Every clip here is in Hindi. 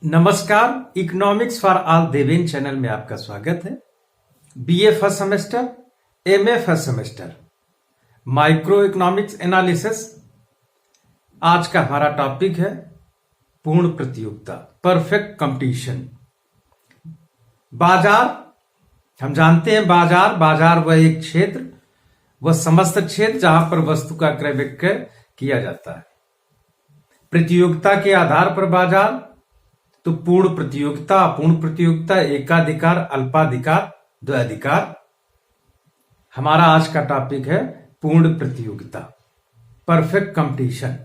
नमस्कार, economics for all Deven channel में आपका स्वागत है। BA first semester, MA first semester, micro economics analysis. आज का हमारा टॉपिक है पूर्ण प्रतियोगिता, परफेक्ट कंपटीशन। बाजार, हम जानते हैं बाजार वह एक क्षेत्र, वह समस्त क्षेत्र जहां पर वस्तु का क्रय विक्रय किया जाता है। प्रतियोगिता के आधार पर बाजार, तो पूर्ण प्रतियोगिता, अपूर्ण प्रतियोगिता, एकाधिकार, अल्पाधिकार, द्वैधिकार। हमारा आज का टॉपिक है पूर्ण प्रतियोगिता, परफेक्ट कंपटीशन।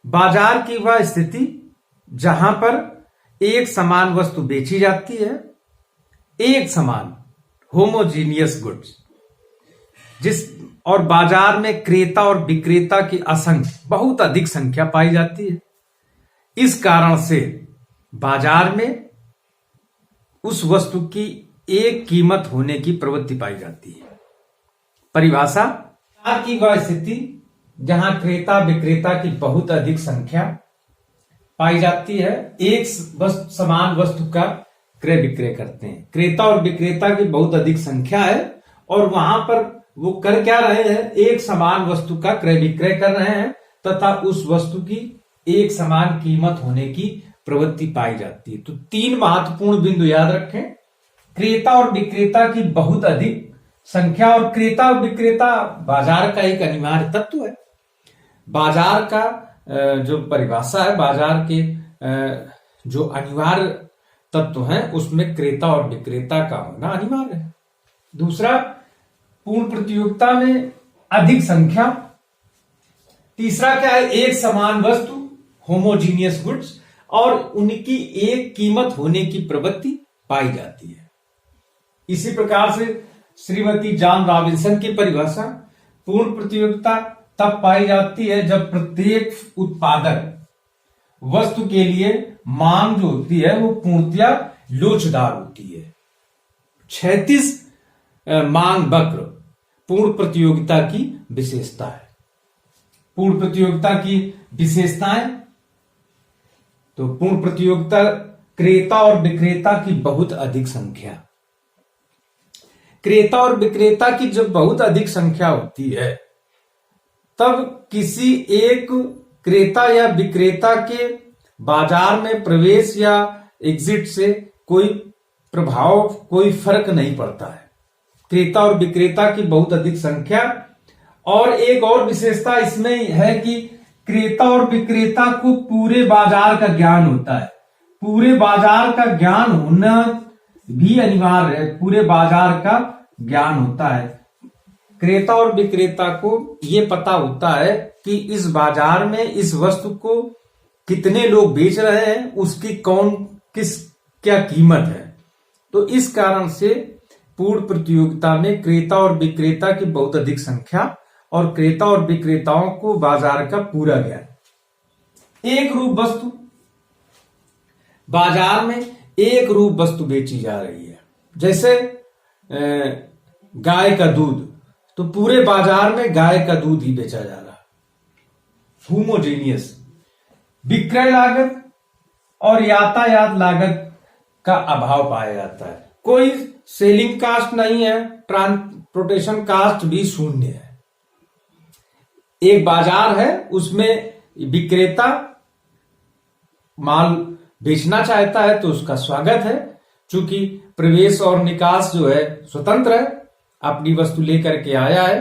बाजार की वह स्थिति जहां पर एक समान वस्तु बेची जाती है, एक समान होमोजीनियस गुड्स, और बाजार में क्रेता और विक्रेता की असंख्य, बहुत अधिक संख्या पाई जाती है। इस कारण से बाजार में उस वस्तु की एक कीमत होने की प्रवृत्ति पाई जाती है। परिभाषा की वह स्थिति जहां क्रेता विक्रेता की बहुत अधिक संख्या पाई जाती है, एक समान वस्तु का क्रय विक्रय करते हैं। क्रेता और विक्रेता की बहुत अधिक संख्या है और वहां पर वो कर क्या रहे हैं, एक समान वस्तु का क्रय विक्रय कर रहे हैं तथा उस वस्तु की एक समान कीमत होने की प्रवृत्ति पाई जाती है। तो तीन महत्वपूर्ण बिंदु याद रखें। क्रेता और विक्रेता की बहुत अधिक संख्या, और क्रेता और विक्रेता बाजार का एक अनिवार्य तत्व है। बाजार का जो परिभाषा है, बाजार के जो अनिवार्य तत्व हैं उसमें क्रेता और विक्रेता का होना अनिवार्य है। दूसरा, पूर्ण प्रतियोगिता में अधिक संख्या। तीसरा क्या है, एक समान वस्तु, होमोजीनियस गुड्स, और उनकी एक कीमत होने की प्रवृत्ति पाई जाती है। इसी प्रकार से श्रीमती जॉन रॉबिन्सन की परिभाषा, पूर्ण प्रतियोगिता तब पाई जाती है जब प्रत्येक उत्पादक वस्तु के लिए मांग जो होती है वो पूर्णतया लोचदार होती है। क्षैतिज मांग वक्र पूर्ण प्रतियोगिता की विशेषता है। पूर्ण प्रतियोगिता की विशेषताएं, तो पूर्ण प्रतियोगिता क्रेता और विक्रेता की बहुत अधिक संख्या। क्रेता और विक्रेता की जब बहुत अधिक संख्या होती है तब किसी एक क्रेता या विक्रेता के बाजार में प्रवेश या एग्जिट से कोई प्रभाव, कोई फर्क नहीं पड़ता है। क्रेता और विक्रेता की बहुत अधिक संख्या, और एक और विशेषता इसमें है कि क्रेता और विक्रेता को पूरे बाजार का ज्ञान होता है। पूरे बाजार का ज्ञान होना भी अनिवार्य है। पूरे बाजार का ज्ञान होता है। क्रेता और विक्रेता को यह पता होता है कि इस बाजार में इस वस्तु को कितने लोग बेच रहे हैं, उसकी क्या कीमत है। तो इस कारण से पूर्ण प्रतियोगिता में क्रेता और विक्रेता की बहुत अधिक संख्या और क्रेता और विक्रेताओं को बाजार का पूरा ज्ञान। एक रूप वस्तु, बाजार में एक रूप वस्तु बेची जा रही है, जैसे गाय का दूध, तो पूरे बाजार में गाय का दूध ही बेचा जा रहा है। होमोजेनियस। विक्रय लागत और यातायात लागत का अभाव पाया जाता है। कोई सेलिंग कास्ट नहीं है, ट्रांसपोर्टेशन कास्ट भी शून्य है। एक बाजार है, उसमें विक्रेता माल बेचना चाहता है तो उसका स्वागत है, चूंकि प्रवेश और निकास जो है स्वतंत्र है, अपनी वस्तु लेकर के आया है।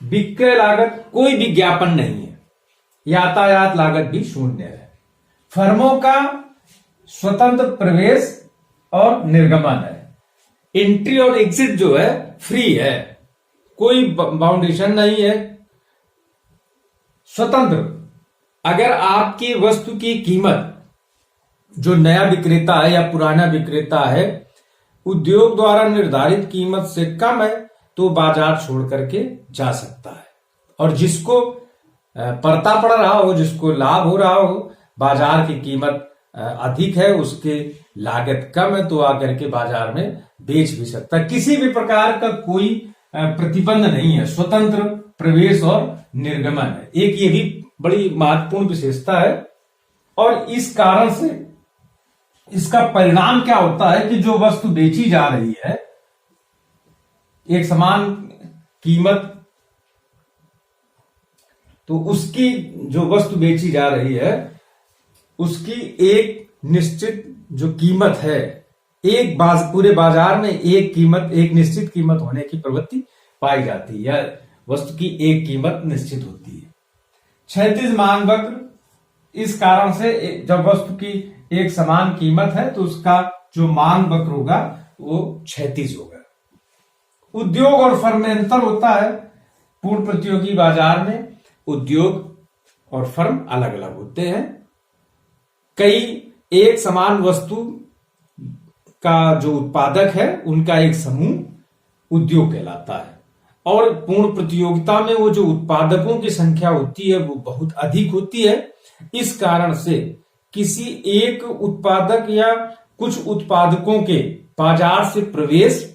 विक्रय लागत कोई विज्ञापन नहीं है, यातायात लागत भी शून्य है। फर्मों का स्वतंत्र प्रवेश और निर्गमन है। एंट्री और एग्जिट जो है फ्री है, कोई बाउंडेशन नहीं है, स्वतंत्र। अगर आपकी वस्तु की कीमत, जो नया विक्रेता है या पुराना विक्रेता है, उद्योग द्वारा निर्धारित कीमत से कम है तो बाजार छोड़ करके जा सकता है। और जिसको पड़ता पड़ रहा हो, जिसको लाभ हो रहा हो, बाजार की कीमत अधिक है, उसके लागत कम है, तो आकर के बाजार में बेच भी सकता है। किसी भी प्रकार का कोई प्रतिबंध नहीं है, स्वतंत्र प्रवेश और निर्गमन है। एक ये भी बड़ी महत्वपूर्ण विशेषता है। और इस कारण से इसका परिणाम क्या होता है कि जो वस्तु बेची जा रही है, एक समान कीमत, तो उसकी जो वस्तु बेची जा रही है उसकी एक निश्चित जो कीमत है, पूरे बाजार में एक निश्चित कीमत होने की प्रवृत्ति पाई जाती है, या वस्तु की एक कीमत निश्चित होती है। क्षैतिज मांग वक्र, इस कारण से जब वस्तु की एक समान कीमत है तो उसका जो मांग वक्र होगा वो क्षैतिज होगा। उद्योग और फर्म में अंतर होता है। पूर्ण प्रतियोगी बाजार में उद्योग और फर्म अलग अलग होते हैं। कई एक समान वस्तु का जो उत्पादक है उनका एक समूह उद्योग कहलाता है, और पूर्ण प्रतियोगिता में वो जो उत्पादकों की संख्या होती है वो बहुत अधिक होती है। इस कारण से किसी एक उत्पादक या कुछ उत्पादकों के बाजार से प्रवेश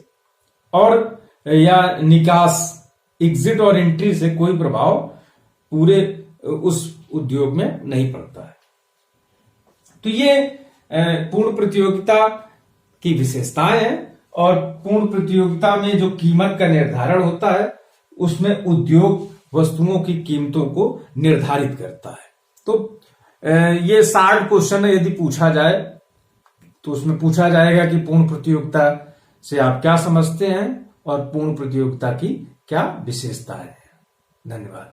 और या निकास, एग्जिट और एंट्री से कोई प्रभाव पूरे उस उद्योग में नहीं पड़ता है। तो ये पूर्ण प्रतियोगिता की विशेषताएं हैं, और पूर्ण प्रतियोगिता में जो कीमत का निर्धारण होता है उसमें उद्योग वस्तुओं की कीमतों को निर्धारित करता है। तो ये 60 क्वेश्चन यदि पूछा जाए तो उसमें पूछा जाएगा कि पूर्ण प्रतियोगिता से आप क्या समझते हैं और पूर्ण प्रतियोगिता की क्या विशेषता है। धन्यवाद।